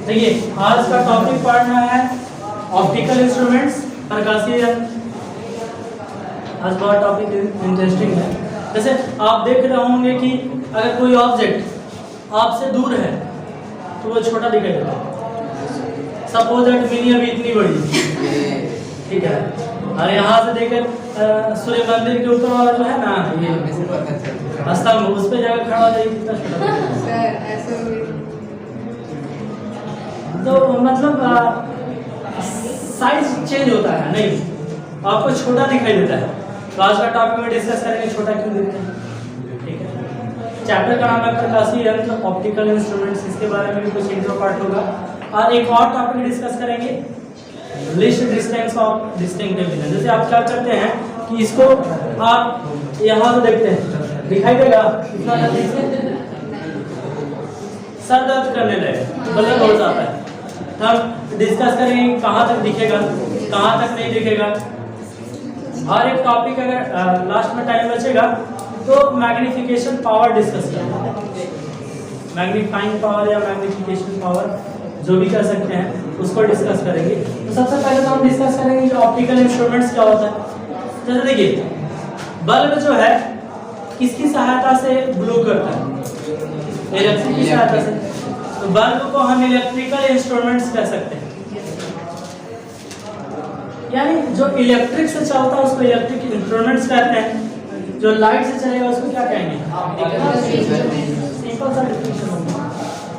देखिए आज का टॉपिक पढ़ना है ऑप्टिकल इंस्ट्रूमेंट्स, प्रकाशीय यंत्र। आज बहुत टॉपिक इंटरेस्टिंग है। जैसे आप देख रहे होंगे कि अगर कोई ऑब्जेक्ट आपसे दूर है तो वो छोटा दिखाई देता है। सपोज दैट मिनी अभी इतनी बड़ी, ठीक है, और यहाँ से देखकर सूर्य मंदिर के ऊपर वाला जो है ना ये स्तंभ, उस पे जाकर खड़ा हो जाएगी, कितना छोटा तो मतलब साइज चेंज होता है, नहीं आपको छोटा दिखाई देता है। तो आज का टॉपिक में डिस्कस करेंगे छोटा क्यों दिखता है, ठीक है। चैप्टर का नाम है प्रकाशीय यंत्र ऑप्टिकल इंस्ट्रूमेंट्स, इसके बारे में भी कुछ इंट्रो पार्ट होगा। और एक और टॉपिक डिस्कस करेंगे list distance of distinctive vision. जैसे आप क्या करते हैं कि इसको आप यहाँ से देखते हैं, दिखाई देगा इतना सर दर्द करने लगे, बदल हो जाता है। हम डिस्कस करेंगे कहाँ तक दिखेगा, कहाँ तक नहीं दिखेगा। और एक टॉपिक अगर लास्ट में टाइम बचेगा तो मैग्निफिकेशन पावर डिस्कस करेंगे। मैग्नीफाइंग पावर या मैग्निफिकेशन पावर जो भी कर सकते हैं उसको डिस्कस करेंगे। तो सबसे पहले तो हम डिस्कस करेंगे जो ऑप्टिकल इंस्ट्रूमेंट्स क्या होता है। जैसे देखिए बल्ब जो है किसकी सहायता से ग्लो करता है, इलेक्ट्रिक की सहायता से। तो बल्ब को हम इलेक्ट्रिकल इंस्ट्रूमेंट्स कह सकते हैं, यानी जो इलेक्ट्रिक से चलता है उसको इलेक्ट्रिक इंस्ट्रूमेंट्स कहते हैं। जो लाइट से चलेगा उसको क्या कहेंगे, सिंपल सा डिफिनेशन।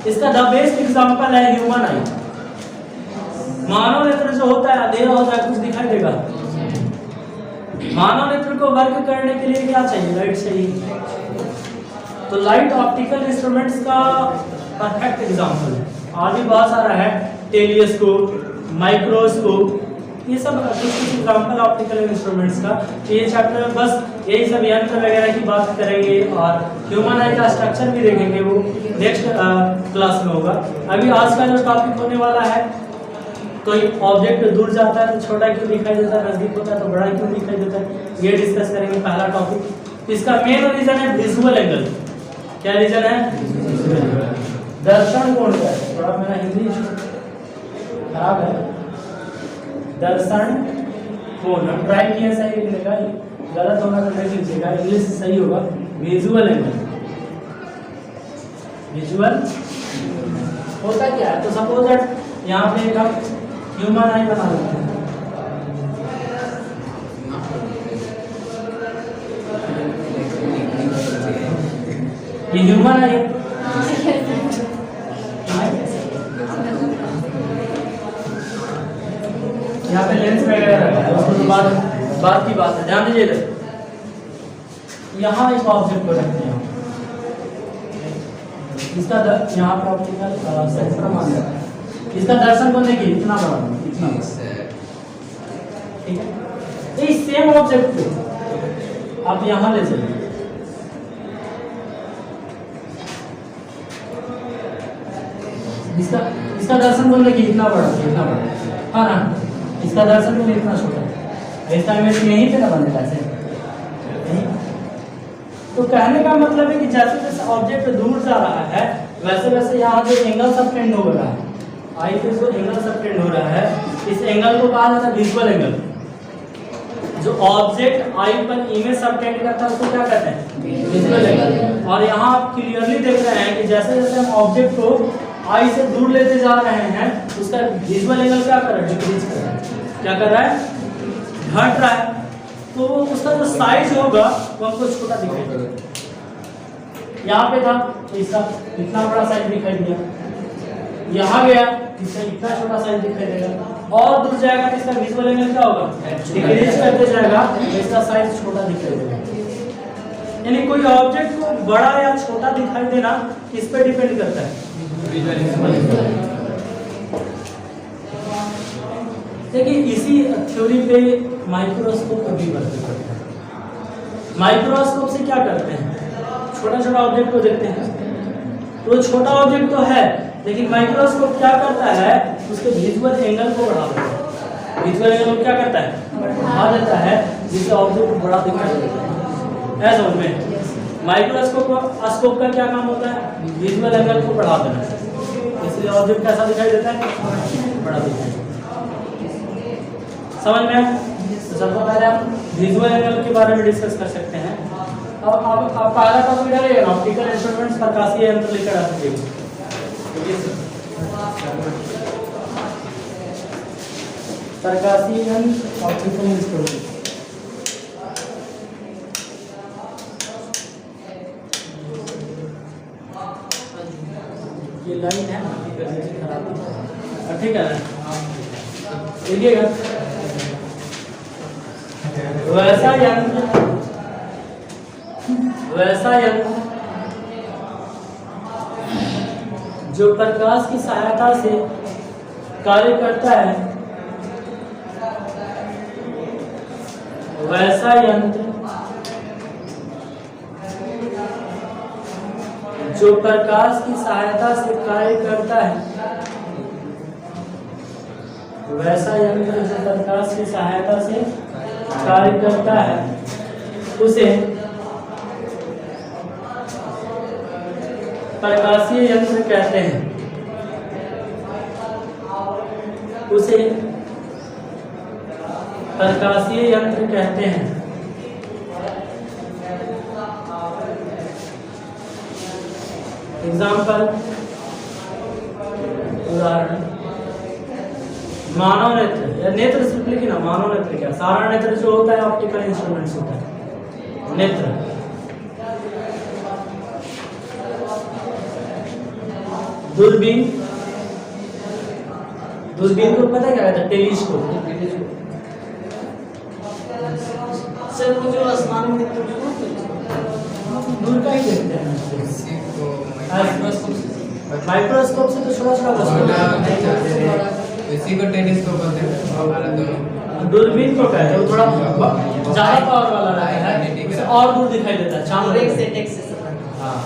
इसका द बेस्ट एग्जांपल है ह्यूमन आई। मानव नेत्र जो होता है अंधेरा होता है, कुछ दिखाई देगा। मानव नेत्र को वर्क करने के लिए क्या चाहिए, लाइट चाहिए। तो लाइट ऑप्टिकल इंस्ट्रूमेंट्स का परफेक्ट एग्जांपल है। और भी बहुत सारा है, टेलीस्कोप, माइक्रोस्कोप, ये सब कुछ एग्जांपल ऑप्टिकल इंस्ट्रूमेंट्स का। तो ये चैप्टर में बस यही सब यंत्र वगैरह की बात करेंगे और ह्यूमन आई का स्ट्रक्चर भी देखेंगे, वो नेक्स्ट क्लास में होगा। अभी आज का जो टॉपिक होने वाला है, कोई ऑब्जेक्ट दूर जाता है तो छोटा क्यों दिखाई देता है, नजदीक होता है तो बड़ा क्यों दिखाई देता है, ये डिस्कस करेंगे पहला टॉपिक। इसका मेन रीजन है विजुअल एंगल। क्या रीजन है, दर्शन कोण का है। थोड़ा मेरा हिंदी खराब है। दर्शन कोण, हम ट्राई किया सही लिखने का, गलत होना तो नहीं लीजिएगा, इंग्लिश सही होगा। विजुअल एंगल, विजुअल होता क्या है। तो सपोज दैट यहाँ पे एक हम ह्यूमन आई बना लेते हैं। ये ह्यूमन आई है, यहाँ पे लेंस वगैरह रखा है, उसको तो बात की बात है, ध्यान दीजिएगा। यहाँ इस ऑब्जेक्ट को रखते हैं, इसका यहाँ पे ऑप्टिकल सेंटर मान लेते हैं। इसका दर्शन को देखिए इतना बड़ा, इतना ठीक है। तो इस सेम ऑब्जेक्ट को आप यहाँ ले चलिए, इसका दर्शन को देखिए इतना बड़ा, इतना बड़ा, हाँ ना। इसका दर्शन को इतना छोटा, इसका इमेज यहीं पे ना बनेगा ऐसे। तो कहने का मतलब है कि जैसे जैसे ऑब्जेक्ट दूर जा रहा है वैसे वैसे यहाँ जो एंगल सबटेंड हो रहा है, आई पे जो एंगल सबटेंड हो रहा है, इस एंगल को कहा जाता है विजुअल एंगल। जो ऑब्जेक्ट आई पर इमेज सबटेंड करता है उसको क्या कहते हैं, विजुअल एंगल। और यहाँ आप क्लियरली देख रहे हैं कि जैसे जैसे हम ऑब्जेक्ट को आई से दूर लेते जा रहे हैं उसका विजुअल एंगल क्या कर रहा है, डिक्रीज कर रहा है। क्या कर रहा है, घट रहा है। तो उसका जो साइज होगा वो हमको छोटा दिखाई देगा। यहाँ पे था इसका इतना बड़ा साइज दिखाई दिया, यहाँ गया इसका इतना छोटा साइज दिखाई देगा, और दूर जाएगा तो इसका विजुअल एंगल क्या होगा, डिक्रीज करते जाएगा, इसका साइज छोटा दिखाई देगा। यानी कोई ऑब्जेक्ट को बड़ा या छोटा दिखाई देना किस पे डिपेंड करता है, देखिए इसी थ्योरी पे माइक्रोस्कोप भी वर्क करता है। माइक्रोस्कोप से क्या करते हैं, छोटा छोटा ऑब्जेक्ट को देखते हैं। तो छोटा ऑब्जेक्ट तो है लेकिन माइक्रोस्कोप क्या करता है, उसके विजुअल एंगल को बढ़ा देता है। विजुअल एंगल क्या करता है, बढ़ा देता है, जिससे ऑब्जेक्ट बड़ा दिखाई देता है। ऐसा समझ में, माइक्रोस्कोप का क्या काम होता है, विजुअल एंगल को बढ़ा देना। इसलिए ऑब्जेक्ट कैसा दिखाई देता है, बड़ा दिखाई देता है। समझ में? तो सबसे पहले हम विजुअल एंगल के बारे में डिस्कस कर सकते हैं। अब पहला टॉपिक डालिएगा ऑप्टिकल इंस्ट्रूमेंट्स, प्रकाशीय यंत्र लेकर आ सकते हैं। प्रकाशीय यंत्र, ऑप्टिकल इंस्ट्रूमेंट। ये लाइन है ठीक है ना, देखिएगा वैसा यंत्र जो प्रकाश की सहायता से कार्य करता है, वैसा यंत्र जो प्रकाश की सहायता से कार्य करता है, वैसा यंत्र जो प्रकाश की सहायता से कार्य करता है, उसे प्रकाशीय यंत्र कहते हैं। उसे प्रकाशीय यंत्र कहते हैं। एग्जाम्पल, उदाहरण, मानव नेत्र या नेत्र सिर्फ लिखिए ना, मानव नेत्र क्या, सारा नेत्र जो होता है ऑप्टिकल इंस्ट्रूमेंट्स होता है। नेत्र, दूरबीन, दूरबीन को पता है क्या कहता है, टेलीस्कोप। सर वो जो आसमान में दूर का ही देखते हैं, माइक्रोस्कोप से तो छोटा छोटा इसी को टेलीस्कोप बोलते हैं। दोनों दूरबीन को कहते हैं, वो थोड़ा ज्यादा पावर वाला रहता है, उससे और दूर दिखाई देता है, चांद से। हाँ,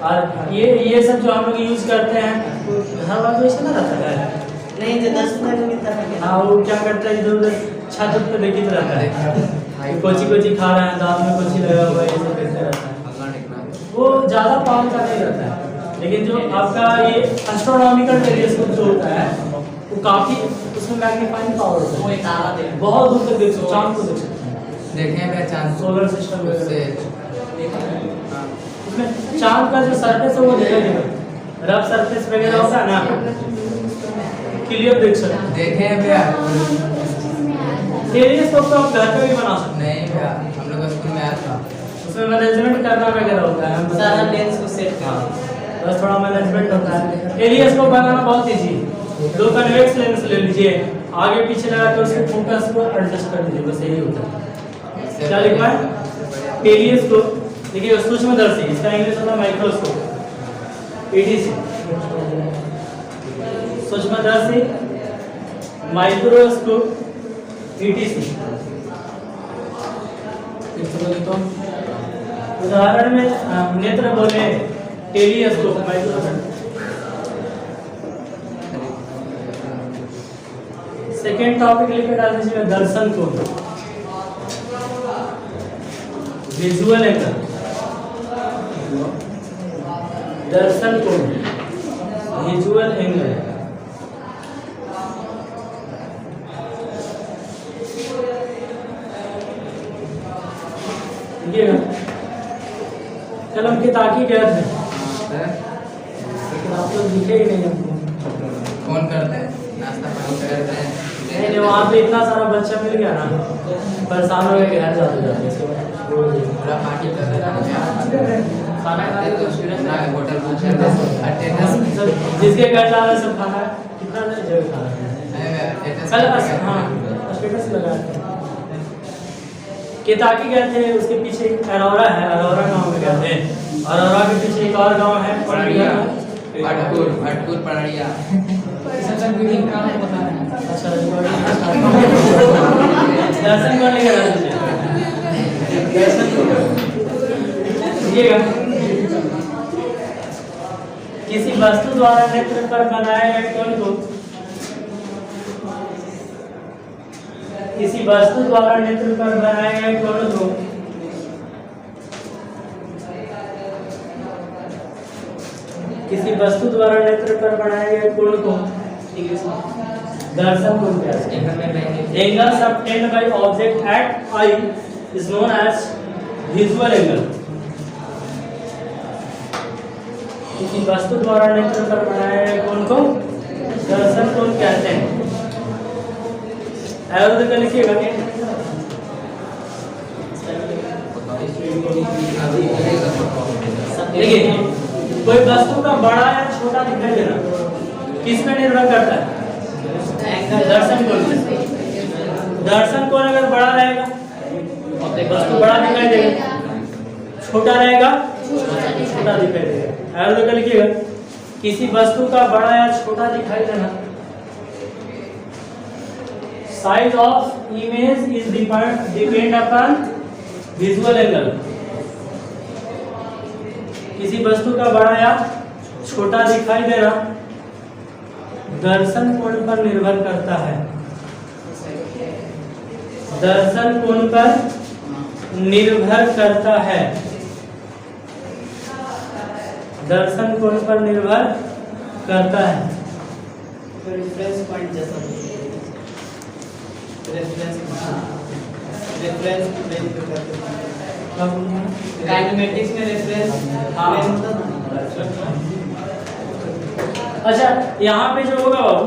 और ये सब जो हम लोग यूज करते हैं हर बार तो ऐसा ना रहता है नहीं, जो 10 रुपए में मिलता है। हाँ, वो क्या करता है, इधर उधर छत पे देखिए रहता है, कोची खा रहा है, दांत में कोची लगा हुआ है, ये सब करते रहता है। वो ज्यादा पावर का नहीं रहता है, लेकिन जो आपका ये एस्ट्रोनॉमिकल टेलीस्कोप जो होता है वो काफी, उसमें मैग्नीफाइंग पावर होता है, बहुत दूर तक देख सकते, चांद को देख सकते हैं। देखे हैं चांद, सोलर सिस्टम में उसमें चांद का जो सरफेस है वो दिखाई देगा, रफ सरफेस वगैरह होता है ना, क्लियर देख सकते हैं। देखे हैं भैया, टेलीस्कोप तो आप घर पे भी बना सकते हैं। नहीं भैया, हम लोग स्कूल में आया था, उसमें मैनेजमेंट करना वगैरह होता है, सारा लेंस को सेट हाँ, बस थोड़ा मैनेजमेंट होता है। टेलीस्कोप बनाना बहुत इजी है, 2 कन्वेक्स लेंस ले लीजिए, आगे पीछे लगा के उसके फोकस को एडजस्ट कर दीजिए, बस यही होता है। क्या लिखा है, टेलीस्कोप। देखिए सूक्ष्मदर्शी, इसका इंग्लिश होता है माइक्रोस्कोप, ईडीसी, सूक्ष्मदर्शी, माइक्रोस्कोप, ईटीसी। उदाहरण में नेत्र बोले, टेलीस्कोप, माइक्रोस्कोप। सेकेंड टॉपिक लेकर डाल दीजिए दर्शन कोण, विजुअल एंगल, दर्शन कोण, विजुअल एंगल। कल हम किताकी गए थे, लेकिन आप लोग दिखे ही नहीं हमको। फोन करते हैं, नाश्ता पानी करते हैं। नहीं, वहाँ पे इतना सारा बच्चा मिल गया ना, परेशान हो गए, घर जाते पूरा पार्टी कर रहे हैं, खाना खाते तो ना होटल अटेंडेंस, जिसके घर जा रहे सब खाना कितना जगह खाना कल। हाँ, स्टेटस लगाया था। केताकी गए थे, उसके पीछे एक अरोरा है, अरोरा गांव में गए थे, अरोरा के पीछे एक और गांव है पड़िया, भटपुर पड़िया। अच्छा, दर्शन करने का किसी वस्तु द्वारा नेत्र पर बनाए गए कोण को, किसी वस्तु द्वारा नेत्र पर बनाए गए कोण को किसी वस्तु द्वारा नेत्र पर बनाए गए कोण को दर्शन कोण कहते हैं। Angle subtended by object at eye is known as visual angle. किसी वस्तु द्वारा नेत्र पर बनाए गए कोण को दर्शन कोण कहते हैं। एरो देकर लिखिएगा। देखिए कोई वस्तु का बड़ा या छोटा दिखाई देना किस पे निर्भर करता है? दर्शन कोण पे। दर्शन कोण अगर बड़ा रहेगा वस्तु बड़ा दिखाई देगा, छोटा रहेगा छोटा दिखाई देगा। एरो देकर लिखिएगा। किसी वस्तु का बड़ा या छोटा दिखाई देना, size of image is depend upon visual angle. किसी वस्तु का बड़ा या छोटा दिखाई देना दर्शन कोण पर निर्भर करता है। दर्शन कोण पर निर्भर करता है। दर्शन कोण पर निर्भर करता है। रेफरेंस पॉइंट जैसा रेफरेंस प्लेन पे करते हैं। काइनेमेटिक्स में रेफरेंस प्लेन होता है। अच्छा यहाँ पे जो होगा बाबू,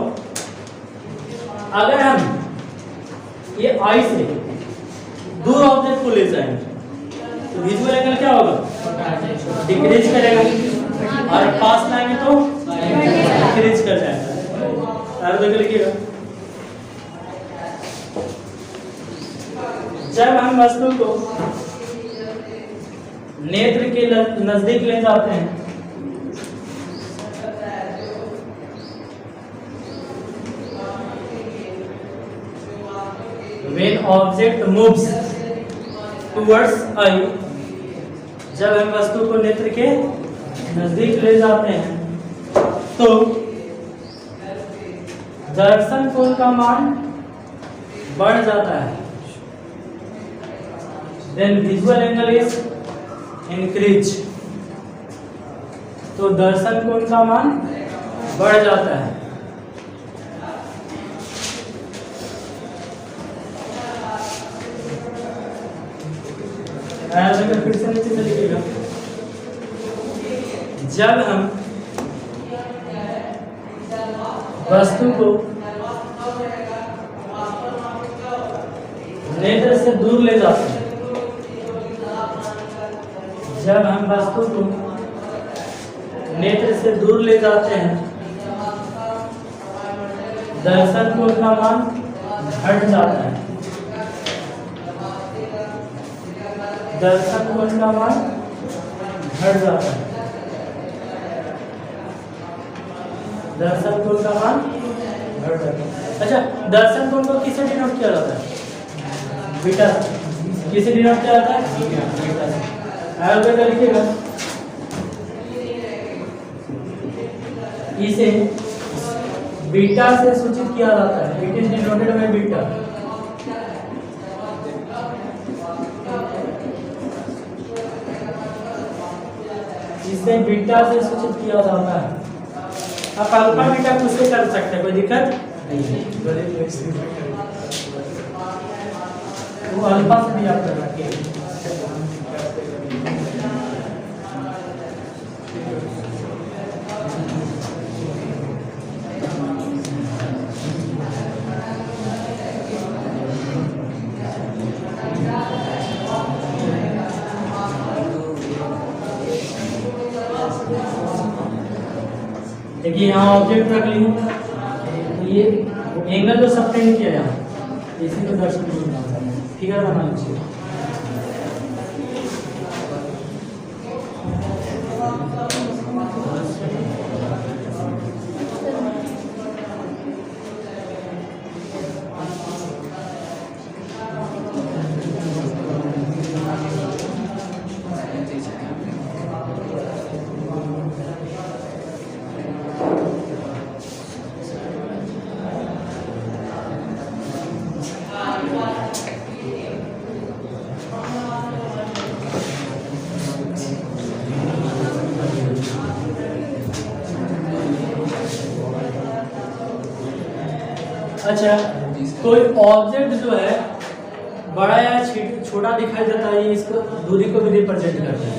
अगर हम ये आई से दूर ऑब्जेक्ट को ले जाएंगे तो विजुअल एंगल क्या होगा? डिक्रीज करेगा और पास लाएंगे तो इंक्रीज कर जाएगा। और देख लीजिएगा जब हम वस्तु को नेत्र के नजदीक ले जाते हैं when object moves towards eye, जब हम वस्तु को नेत्र के नजदीक ले जाते हैं तो दर्शन कोण का मान बढ़ जाता है। Then visual angle is increase, तो दर्शन कोण का मान बढ़ जाता है। फिर से नीचे से लिखिएगा। जब हम वस्तु को नेत्र से दूर ले जाते हैं, जब हम वस्तु को नेत्र से दूर ले जाते हैं दर्शन कोण का मान घट जाता है। दर्शन कोण का मान घट जाता है। दर्शन कोण का मान घट जाता है। अच्छा दर्शन कोण को किससे डिनोट किया जाता है? बीटा। किससे डिनोट किया जाता है? बीटा से। आगे बेटा लिखिएगा। इसे बीटा से सूचित किया जाता है। It is denoted by beta. इसे बीटा से सूचित किया जाता है। आप अल्फा बीटा कुछ से कर सकते हैं, कोई दिक्कत नहीं है। वो अल्फा से भी आप कर सकते हैं। देखिए यहाँ ऑब्जेक्ट रख ली तो ये एंगल तो सबटेंड किया यहाँ, इसी को दर्शन फिगर बना लीजिए। अच्छा, कोई ऑब्जेक्ट जो है बड़ा या छोटा दिखाई देता है, ये इसको दूरी को भी रिप्रेजेंट करता है।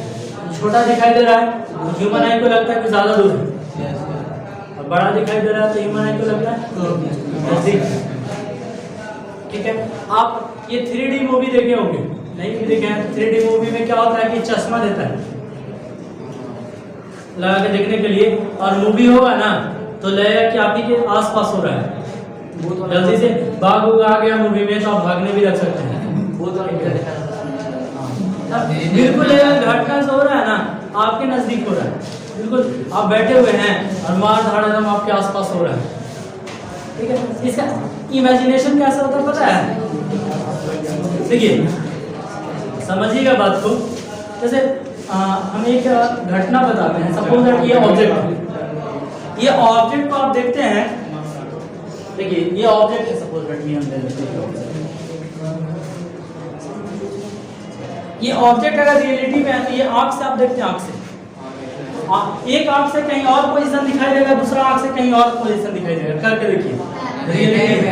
छोटा दिखाई दे रहा है, ह्यूमन आई को लगता है कि ज्यादा दूर है, और बड़ा दिखाई दे रहा है तो ह्यूमन आई को लगता है नजदीक। ठीक है, आप ये 3D मूवी देखे होंगे, नहीं भी देखे हैं? 3D मूवी में क्या होता है कि चश्मा देता है लगा के देखने के लिए, और मूवी होगा ना तो लगेगा कि आप ही के आसपास हो रहा है। जल्दी से भाग आ गया मूवी में तो आप भागने भी लग सकते हैं। बिल्कुल घटना से हो रहा है ना, आपके नजदीक हो रहा है, बिल्कुल आप बैठे हुए हैं और मार धाड़ एकदम आपके आसपास हो रहा है। ठीक है, इसका इमेजिनेशन कैसा होता है पता है? देखिए समझिएगा बात को। जैसे हम एक घटना बताते हैं, सपोज दैट ये ऑब्जेक्ट को आप देखते हैं। देखिए ये ऑब्जेक्ट है, सपोज दैट हम ले लेते हैं। ये ऑब्जेक्ट अगर रियलिटी में है तो ये आंख से आप देखते हैं, आंख से एक आंख से कहीं और पोजीशन दिखाई देगा, दूसरा आंख से कहीं और पोजीशन दिखाई देगा। करके देखिए रियलिटी में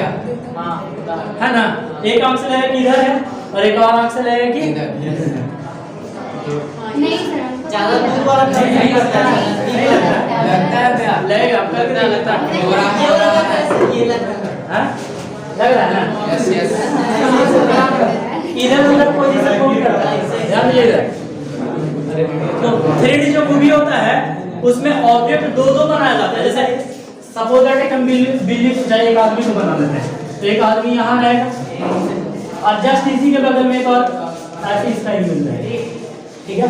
है ना, एक आंख से लगेगा कि इधर है और एक और आंख से लगेगा कि नहीं सर, ज्यादा दूर वाला नहीं लगता है, लगेगा। करके नहीं लगता ये लगता है, हाँ? लग रहा है ना? Yes yes. इधर उधर पोजीशन को भी करता है, ध्यान दीजिएगा। तो 3D जो मूवी होता है उसमें ऑब्जेक्ट दो बनाया जाता है। जैसे सपोज दैट हम बिल्ली को चाहे एक आदमी को बना लेते हैं, तो एक आदमी यहाँ रहेगा और जस्ट इसी के बगल में एक और ऐसे इसका इमेज रहेगा। ठीक है,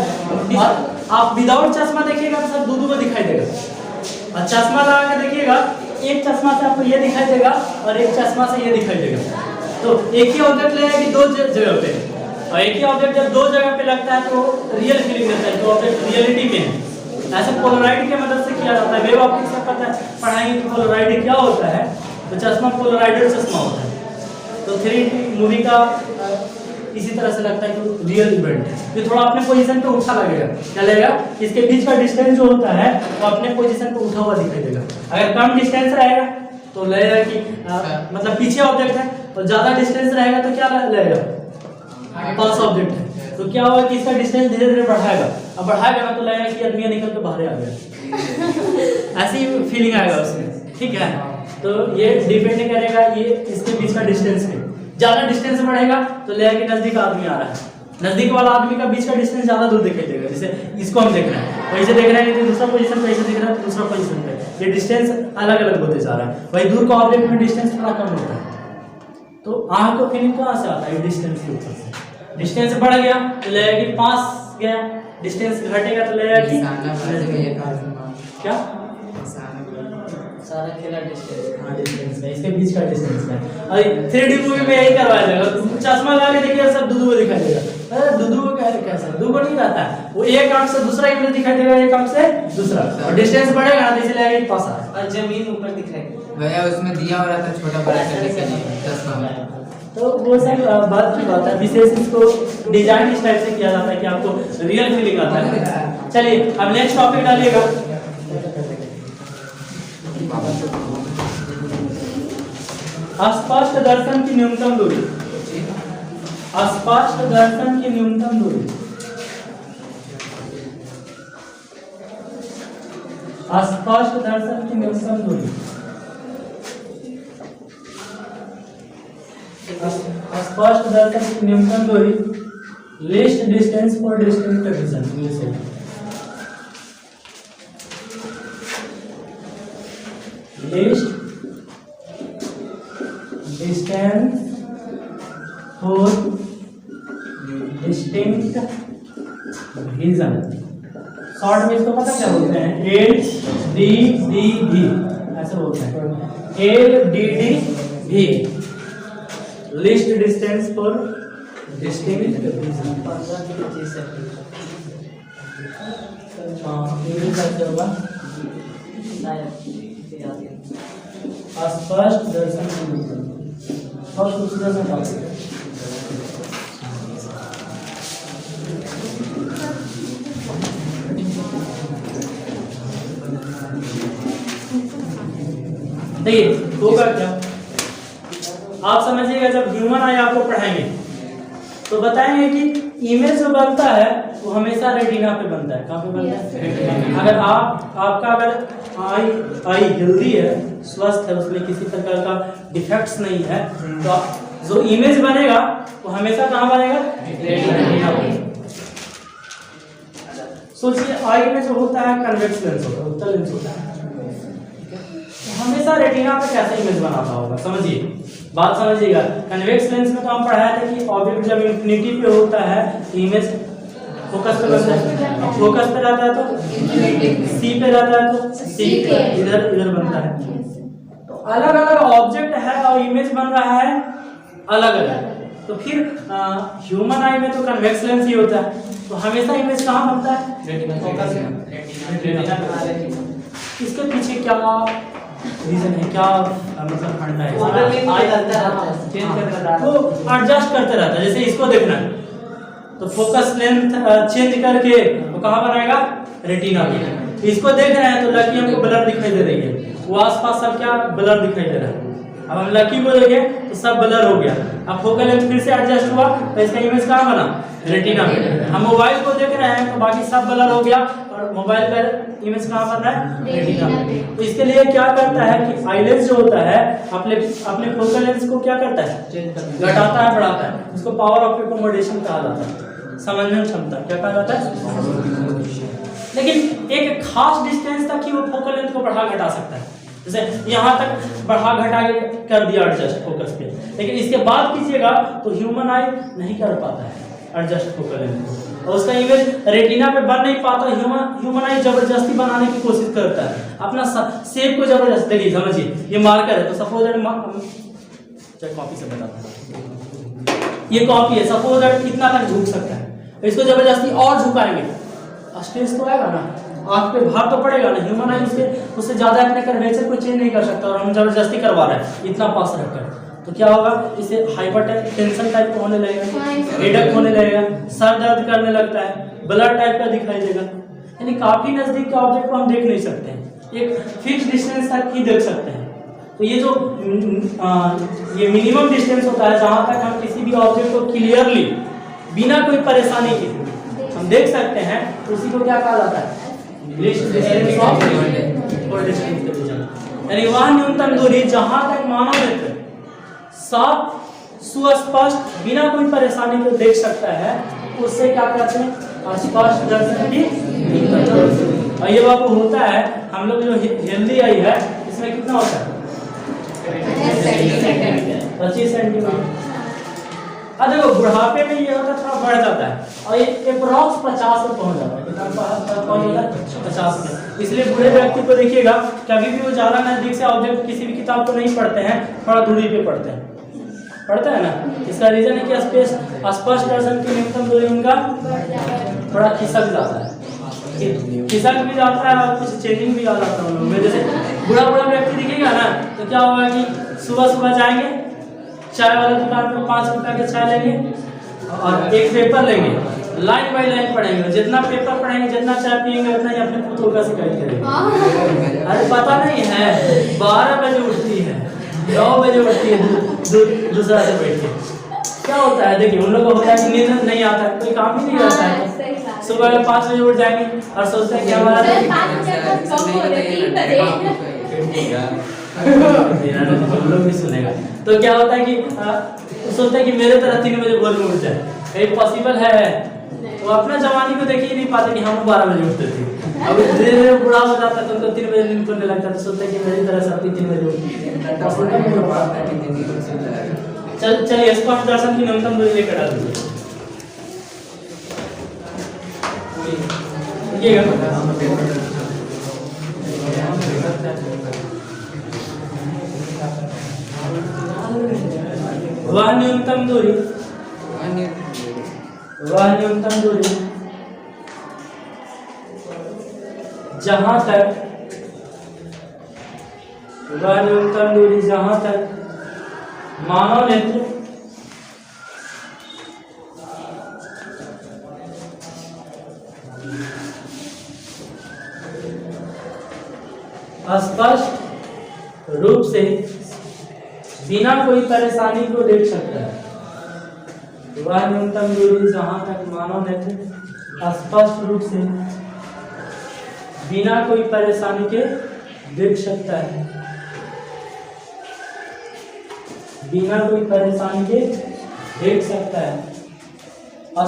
और आप विदाउट चश्मा देखिएगा तो सब दो दिखाई देगा, और चश्मा लगा के देखिएगा एक चश्मा से आपको ये दिखाई देगा और एक चश्मा से ये दिखाई देगा। तो एक ही ऑब्जेक्ट लगेगा कि दो जगह पे, और एक ही ऑब्जेक्ट जब दो जगह पे लगता है तो रियल फीलिंग देता है, तो ऑब्जेक्ट रियलिटी में है। ऐसे पोलराइड की मदद से किया जाता है। वेव ऑप्टिक्स से पता है पढ़ाएंगे कि पोलराइड क्या होता है, तो चश्मा पोलराइडेड चश्मा होता है। तो 3D मूवी का इसी तरह से लगता है कि रियल इवेंट है। ये थोड़ा अपने पोजीशन पे उठा लगेगा, क्या लगेगा? इसके बीच का डिस्टेंस जो होता है वो अपने पोजीशन पे उठा हुआ दिखाई देगा। अगर कम डिस्टेंस रहेगा तो लगेगा कि मतलब पीछे ऑब्जेक्ट है, और ज्यादा डिस्टेंस रहेगा तो क्या लगेगा? पास ऑब्जेक्ट है। तो क्या होगा कि इसका डिस्टेंस धीरे धीरे बढ़ाएगा, अब बढ़ाएगा ना तो लगेगा कि आदमी निकल के बाहर आ गया, ऐसी फीलिंग आएगा उसमें। ठीक है, तो ये डिपेंड करेगा ये इसके बीच का डिस्टेंस पे। ज्यादा डिस्टेंस बढ़ेगा तो लगेगा कि नजदीक आदमी आ रहा है, नजदीक वाला आदमी का बीच का डिस्टेंस ज्यादा दूर दिखाई देगा। जैसे इसको हम देख रहे हैं, वैसे देख रहे हैं कि दूसरा पोजीशन पे, ऐसे देख रहे हैं तो दूसरा पोजीशन पे, ये डिस्टेंस अलग अलग होते जा रहा है। वही दूर का ऑब्जेक्ट में डिस्टेंस थोड़ा कम होता है। तो आंख को फीलिंग कहाँ से आता है? डिस्टेंस के ऊपर से। डिस्टेंस बढ़ गया तो लगेगा कि पास गया, डिस्टेंस घटेगा तो लगेगा कि क्या सारा खेला डिस्टेंस। हाँ डिस्टेंस में, इसके बीच का डिस्टेंस में। और 3D मूवी में यही करवाया जाएगा, चश्मा लगा के देखिए सब दूधू दिखाई देगा। अरे दूधू को कैसे दूधू नहीं रहता है, वो एक आंख से दूसरा इमेज दिखाई देगा, एक आंख से दूसरा, और डिस्टेंस बढ़ेगा ना तो इसलिए लगेगा कि पास आ रहा है। और जमीन ऊपर दिखाई भैया उसमें दिया हो रहा था छोटा बड़ा करने के लिए चश्मा। तो वो सब बात की बात है, विशेष इसको डिजाइन इस टाइप से किया जाता है कि आपको रियल फीलिंग आता है। चलिए अब नेक्स्ट टॉपिक डालिएगा। अस्पष्ट दर्शन की न्यूनतम दूरी। अस्पष्ट दर्शन की न्यूनतम दूरी। अस्पष्ट दर्शन की न्यूनतम दूरी। स्पष्ट दर्शन की न्यूनतम दूरी, least distance for distinct vision. Least distance for distinct vision. Short में इसको पता क्या बोलते हैं? LDDV ऐसे बोलते हैं, LDDV, list distance for distinct vision. स्पष्ट दर्शन की न्यूनतम, बहुत खूबसूरत सा टॉपिक है। देखिए होगा क्या, आप समझिएगा जब ह्यूमन आई आपको पढ़ाएंगे तो बताएंगे कि इमेज जो बनता है वो हमेशा रेटिना पे बनता है। कहाँ पे बनता है? अगर आपका अगर आई हेल्दी है, स्वस्थ है, उसमें किसी प्रकार का डिफेक्ट्स नहीं है, तो जो इमेज बनेगा वो हमेशा कहाँ बनेगा? रेटिना पे। सोचिए आई में जो होता है कन्वेक्स लेंस होता है, उत्तल लेंस होता है, तो हमेशा रेटिना पे कैसे इमेज बनाता होगा? समझिए, बात समझिएगा। कन्वेक्स लेंस में तो हम पढ़ाया था कि ऑब्जेक्ट जब इंफिनिटी पे होता है तो इमेज फोकस पे बनता है, फोकस पे रहता है तो सी पे रहता है तो सी इधर बनता है। तो अलग अलग ऑब्जेक्ट है और इमेज बन रहा है अलग अलग। तो फिर ह्यूमन आई में तो कन्वेक्स लेंस ही होता है, तो हमेशा इमेज कहाँ बनता है? रेटिना। इसके पीछे क्या रीजन है, क्या मतलब फंडा है? तो एडजस्ट करते रहता है। जैसे इसको देखना है तो फोकस लेंथ चेंज करके वो कहाँ बनाएगा? रेटिना पे। इसको देख रहे हैं तो लकी हमको ब्लर दिखाई दे रही है, वो आसपास सब क्या ब्लर दिखाई दे रहा है। अब हम लकी को देखे तो सब ब्लर हो गया। अब फोकल लेंथ फिर से एडजस्ट हुआ तो इसका इमेज कहाँ बना? रेटिना पे। हम मोबाइल को देख रहे हैं तो बाकी सब ब्लर हो गया और मोबाइल का इमेज कहाँ बन रहा है? रेटिना पे। तो इसके लिए क्या करता है कि आई लेंस जो होता है अपने फोकल लेंस को क्या करता है? घटाता है, बढ़ाता है। उसको पावर ऑफ एकोमोडेशन कहा जाता है, समन्वय क्षमता। क्या कहा जाता है? लेकिन एक खास डिस्टेंस तक ही वो फोकल लेंथ को बढ़ा घटा सकता है। जैसे यहाँ तक बढ़ा घटा के कर दिया एडजस्ट फोकस पे, लेकिन इसके बाद कीजिएगा तो ह्यूमन आई नहीं कर पाता है एडजस्ट फोकल लेंथ को, और उसका इमेज रेटिना पे बन नहीं पाता। ह्यूमन आई जबरदस्ती बनाने की कोशिश करता है, अपना शेप को जबरदस्ती। देखिए समझिए, ये मार्कर है तो सपोज कॉपी से बताता हूं, ये कॉपी है, सपोज कितना तक झुक सकता है, तो इसको जबरदस्ती और झुकाएंगे, स्ट्रेस तो आएगा ना, आंख पे भार तो पड़ेगा ना। ह्यूमन आई उससे ज्यादा अपने कर्वेचर को चेंज नहीं कर सकता और हम जबरदस्ती करवा रहे हैं इतना पास रखकर, तो क्या होगा? इसे हाइपर टेंशन टाइप का होने लगेगा, हेडेक होने लगेगा, सर दर्द करने लगता है, ब्लर टाइप का दिखाई देगा। यानी काफी नजदीक के ऑब्जेक्ट को हम देख नहीं सकते हैं, एक फिक्स डिस्टेंस तक ही देख सकते हैं। तो ये जो ये मिनिमम डिस्टेंस होता है जहां तक हम किसी भी ऑब्जेक्ट को क्लियरली बिना कोई परेशानी के हम देख सकते हैं, तो उसी को क्या कहा जाता है? यानी वह न्यूनतम दूरी जहां तक मानव नेत्र साफ सुस्पष्ट बिना कोई परेशानी को देख सकता है, उससे क्या कहते हैं? स्पष्ट दर्शन की न्यूनतम। और ये बाबू होता है हम लोग जो हेल्दी आई है इसमें कितना होता है? 25 सेंटीमीटर। अब देखो बुढ़ापे में ये होता है थोड़ा बढ़ जाता है और ये अप्रॉक्स 50 पे पहुंच जाता है। कितना पहुंच जाता है? 50 पे। इसलिए बूढ़े व्यक्ति को देखिएगा कभी भी वो ज्यादा नजदीक से ऑब्जेक्ट किसी भी किताब को नहीं पढ़ते हैं, थोड़ा दूरी पे पढ़ते हैं, पढ़ते हैं ना। इसका रीजन है कि स्पष्ट दर्शन की न्यूनतम दूरी उनका थोड़ा खिसक जाता है, खिसक भी जाता है और कुछ चेंजिंग भी आ जाता है उनमें। जैसे बूढ़ा व्यक्ति दिखेगा ना तो क्या होगा कि सुबह सुबह जाएंगे चाय वाले दुकान पर 5 रुपया के चाय लेंगे और एक पेपर लेंगे, लाइन बाय लाइन पढ़ेंगे। जितना पेपर पढ़ेंगे, जितना चाय पियेंगे, उतना ही अपने पुत्र का शिकायत करेंगे। अरे पता नहीं है 12 बजे उठती है, 9 बजे उठती है दूसरा से बैठ के। क्या होता है? देखिए उन लोगों को होता है कि नींद नहीं आता है, कोई काम ही नहीं रहता है। सुबह में 5 बजे उठ जाएंगे और सोचते हैं कि हमारा हम लोग भी सुनेगा। तो क्या होता है कि सोचते हैं कि मेरे तरह 3 बजे भोर में उठ जाए, कहीं पॉसिबल है? तो अपना जवानी को देख ही नहीं पाते कि हम 12 बजे उठते थे। अब धीरे धीरे बुढ़ा हो जाता है तो उनको 3 बजे नींद खुलने लगता है, तो सोचते हैं कि मेरी तरह सब 3 बजे उठती। चलिए स्पष्ट दर्शन की न्यूनतम दूरी लेकर डाल दीजिए। वह न्यूनतम दूरी जहां तक मानव नेत्र स्पष्ट रूप से बिना कोई परेशानी को देख सकता है। वह न्यूनतम दूरी जहां तक मानव नेत्र स्पष्ट रूप से बिना कोई परेशानी के देख सकता है, बिना कोई परेशानी के देख सकता है।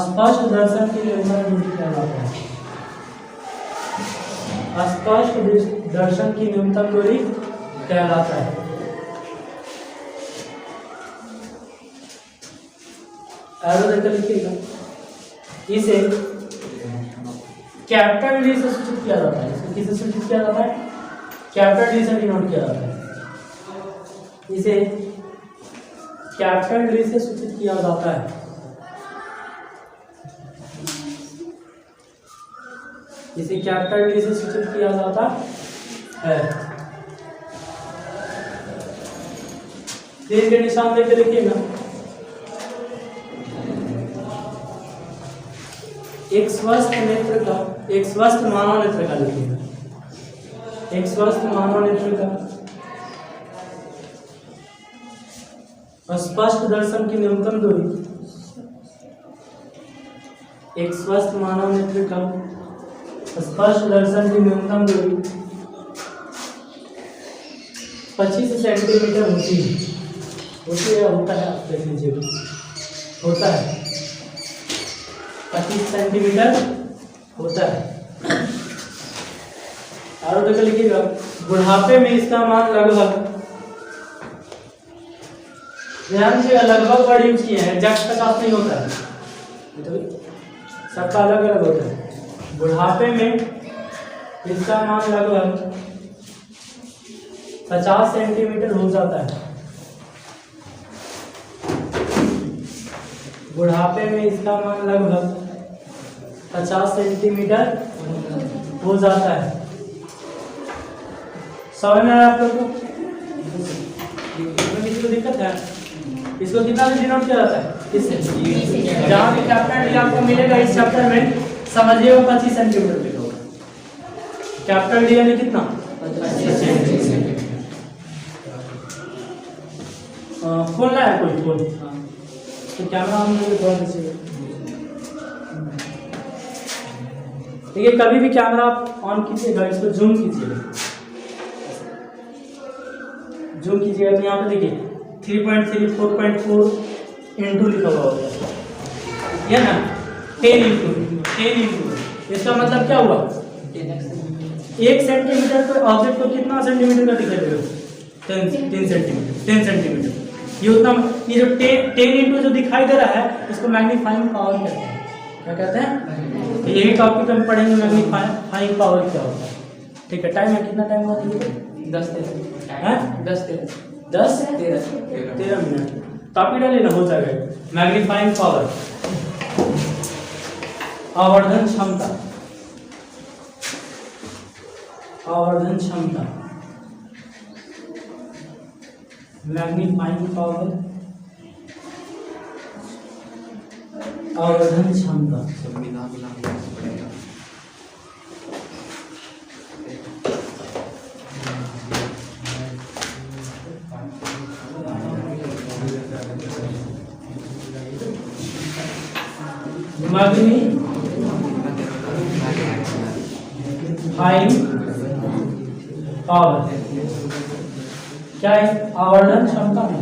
स्पष्ट दर्शन की न्यूनतम दूरी कहलाता है। स्पष्ट दर्शन की न्यूनतम दूरी कहलाता है। एरो देकर लिखिएगा। इसे कैपिटल डी से सूचित किया जाता है। इसको किससे सूचित किया जाता है? कैपिटल डी से डिनोट किया जाता है। इसे कैपिटल डी से सूचित किया जाता है। इसे कैपिटल डी से सूचित किया जाता है। तीर के निशान देके लिखिएगा। एक स्वस्थ नेत्र का, एक स्वस्थ मानव नेत्र का लिखिएगा। एक स्वस्थ मानव नेत्र का स्पष्ट दर्शन की न्यूनतम दूरी, एक स्वस्थ मानव नेत्र का स्पष्ट दर्शन की न्यूनतम दूरी 25 सेंटीमीटर होती है। होता है, आप देख लीजिए, होता है 25 सेंटीमीटर होता है। और देखो लिखिएगा, बुढ़ापे में इसका मान लगभग, ध्यान से लगभग वर्ड यूज किए हैं, एग्जैक्ट का साथ नहीं होता है, सबका अलग अलग होता है। बुढ़ापे में इसका मान लगभग 50 सेंटीमीटर हो जाता है। बुढ़ापे में इसका मान लगभग 50 सेंटीमीटर हो जाता है। समझ में आया आप लोग को? किसी को दिक्कत है? इसको कितना से डिनोट किया जाता है? इससे। जहाँ भी कैपिटल डी आपको मिलेगा इस चैप्टर में, समझिए वो 25 सेंटीमीटर लिखा होगा। कैपिटल डी यानी कितना? 25 सेंटीमीटर। खोलना है कोई फोन? तो कैमरा हम लोग थोड़ा दीजिएगा। देखिए, कभी भी कैमरा आप ऑन कीजिएगा, इसको जूम कीजिएगा। जूम कीजिएगा तो यहाँ पे देखिए 3.3 4.4 इंटू लिखा हुआ होगा, ये ना 10 इंटू। इसका मतलब क्या हुआ? 1 सेंटीमीटर पर ऑब्जेक्ट को कितना सेंटीमीटर का दिखाई देगा? 10 सेंटीमीटर। ये उतना, ये जो 10 इंटू जो दिखाई दे रहा है, इसको मैग्नीफाइंग पावर कहते हैं। क्या कहते हैं? यही टॉपिक हम पढ़ेंगे, मैग्नीफाइंग पावर क्या होता है। ठीक है, टाइम है, कितना टाइम हुआ? 10-13 मिनट। टॉपिक डाले ना, हो जाएगा। मैग्नीफाइंग पावर, आवर्धन क्षमता, आवर्धन क्षमता, मैग्नीफाइंग पावर, आवर्धन क्षमता। मैग्नीफाइंग पावर क्या है? आवर्धन क्षमता में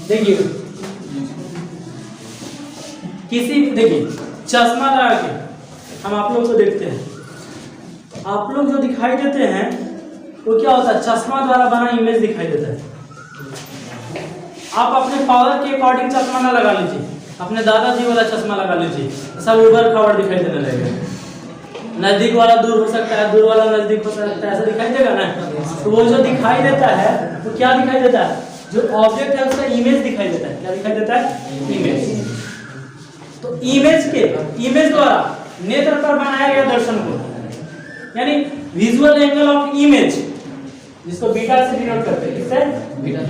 देखिए, देखिए चश्मा लगा के हम आप लोग को देखते हैं। आप लोग जो दिखाई देते हैं वो क्या होता है? चश्मा द्वारा बना इमेज दिखाई देता है। आप अपने पावर के अकॉर्डिंग चश्मा ना लगा लीजिए, अपने दादाजी वाला चश्मा लगा लीजिए, सब उबड़ खाबड़ दिखाई देने लगेगा। नजदीक वाला दूर हो सकता है, दूर वाला नजदीक हो सकता है, ऐसा दिखाई देगा ना। तो वो जो दिखाई देता है वो क्या दिखाई देता है? जो ऑब्जेक्ट है उसका इमेज दिखाई देता है। क्या दिखाई देता है? इमेज। तो इमेज द्वारा नेत्र पर बनाया गया दर्शन को, यानी विजुअल एंगल ऑफ इमेज, जिसको बीटा से डिनोट करते हैं। किससे? बीटा।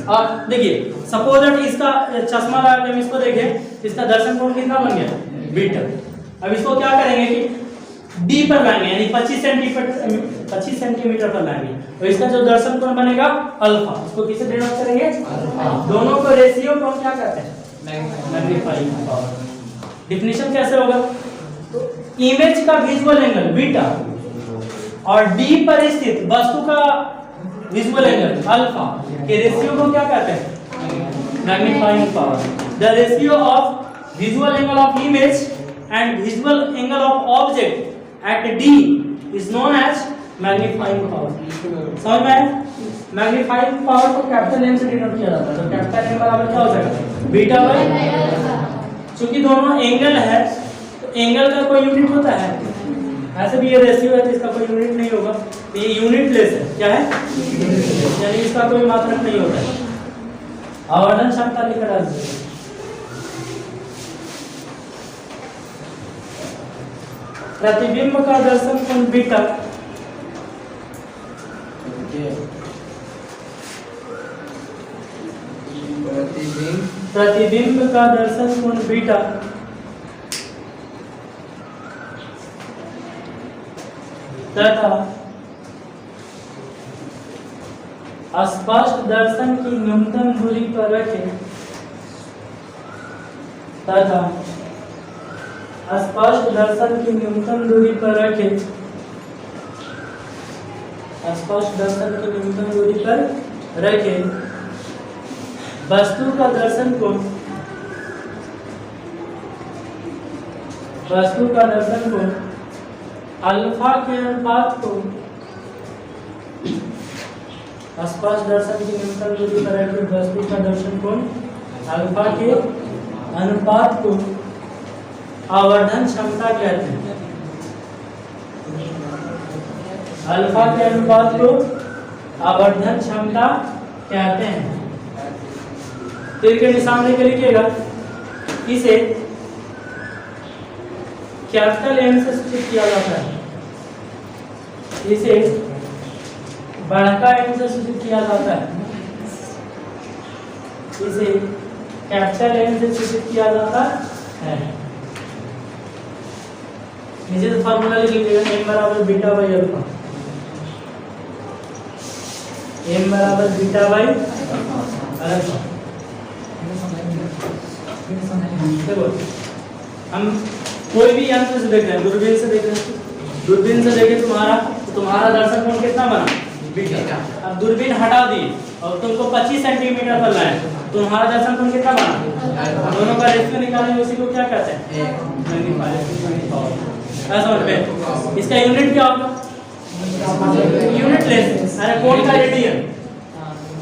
और देखिए, सपोज दैट इसका चश्मा लगा के हम इसको देखें, इसका दर्शन कोण कितना बन गया? बीटा। अब इसको क्या करेंगे कि डी पर लाएंगे, यानी 25 सेंटीमीटर पर लाएंगे, तो इसका जो दर्शन कोण बनेगा अल्फा। इसको किसे डिनोट करेंगे? दोनों को रेशियो को हम क्या कहते हैं? Magnifying power. डिफिनेशन कैसे होगा? तो इमेज का विजुअल एंगल बीटा और डी पर स्थित वस्तु का विजुअल एंगल अल्फा के रेशियो को क्या कहते हैं? Magnifying power. The ratio of visual angle of image and visual angle of object at D is known as magnifying power. समझ में आया? मैग्नीफाइंग पावर को कैपिटल एम से डिनोट किया जाता है, तो कैपिटल एम बराबर क्या हो जाएगा? बीटा बाई, चूंकि दोनों एंगल है तो एंगल का कोई यूनिट होता है? ऐसे भी ये रेशियो है तो इसका कोई यूनिट नहीं होगा, तो ये यूनिटलेस है। क्या है? यानी इसका कोई मात्रक नहीं होता है। आवर्धन क्षमता लिखकर डाल दीजिए। प्रतिबिंब का दर्शन कोण बीटा प्रतिबिंब का दर्शन कोण बीटा तथा स्पष्ट दर्शन की न्यूनतम दूरी पर रखे तथा स्पष्ट दर्शन की न्यूनतम दूरी पर रखे स्पष्ट दर्शन की न्यूनतम दूरी पर रखे वस्तु का दर्शन को अल्फा के अनुपात को स्पष्ट दर्शन की न्यूनतम दूरी पर रखे वस्तु का दर्शन कोण अल्फा के अनुपात को आवर्धन क्षमता कहते हैं। अल्फा के अनुपात को आवर्धन क्षमता कहते हैं। तीर के निशान लेकर लिखिएगा। इसे कैपिटल एम से सूचित किया जाता है, इसे बड़का एम से सूचित किया जाता है, इसे कैपिटल एम से सूचित किया जाता है। नीचे से फार्मूला लिख लीजिएगा, एम बराबर बीटा बाई अल्फा, एम बराबर बीटा बाई अल्फा। देखो हम कोई भी यंत्र से देख रहे हैं, दूरबीन से देख रहे हैं, दूरबीन से देखे तुम्हारा दर्शन कोण कितना बना? बीटा। अब दूरबीन हटा दी और तुमको 25 सेंटीमीटर पर लाए, तुम्हारा दर्शन कोण कितना बना? दोनों का रेशियो निकालेंगे, उसी को क्या कहते हैं? Magnifying power. ऐसा समझ में? इसका यूनिट क्या होगा? यूनिटलेस। अरे कोण का रेडियन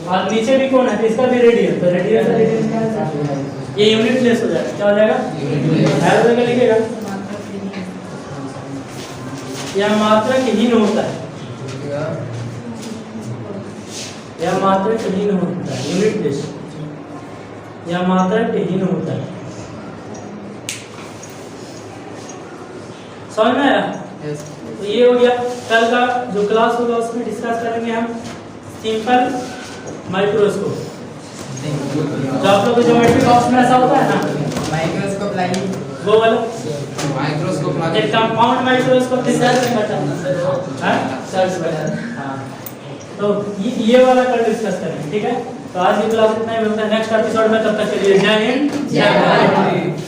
और नीचे भी कोण है तो इसका भी रेडियन, तो रेडियन का रेडियन क्या है? ये यूनिटलेस हो जाएगा। क्या हो जाएगा? ऐरो का लिखिएगा। यह मात्रकहीन होता है, यह मात्रकहीन होता है, यूनिटलेस, यह मात्रकहीन होता है। समझ में आया? तो ये हो गया। कल का जो क्लास होगा उसमें डिस्कस करेंगे हम सिंपल माइक्रोस्कोप। जो आप लोग को ज्योमेट्री बॉक्स में ऐसा होता है ना, माइक्रोस्कोप लाइए, वो वाला माइक्रोस्कोप लाइए, एक कंपाउंड माइक्रोस्कोप डिस्कस करते हैं। हां, तो ये वाला कल डिस्कस करेंगे। ठीक है, तो आज की क्लास इतना ही मिलता है नेक्स्ट एपिसोड में। तब तक के लिए जय हिंद, जय भारत।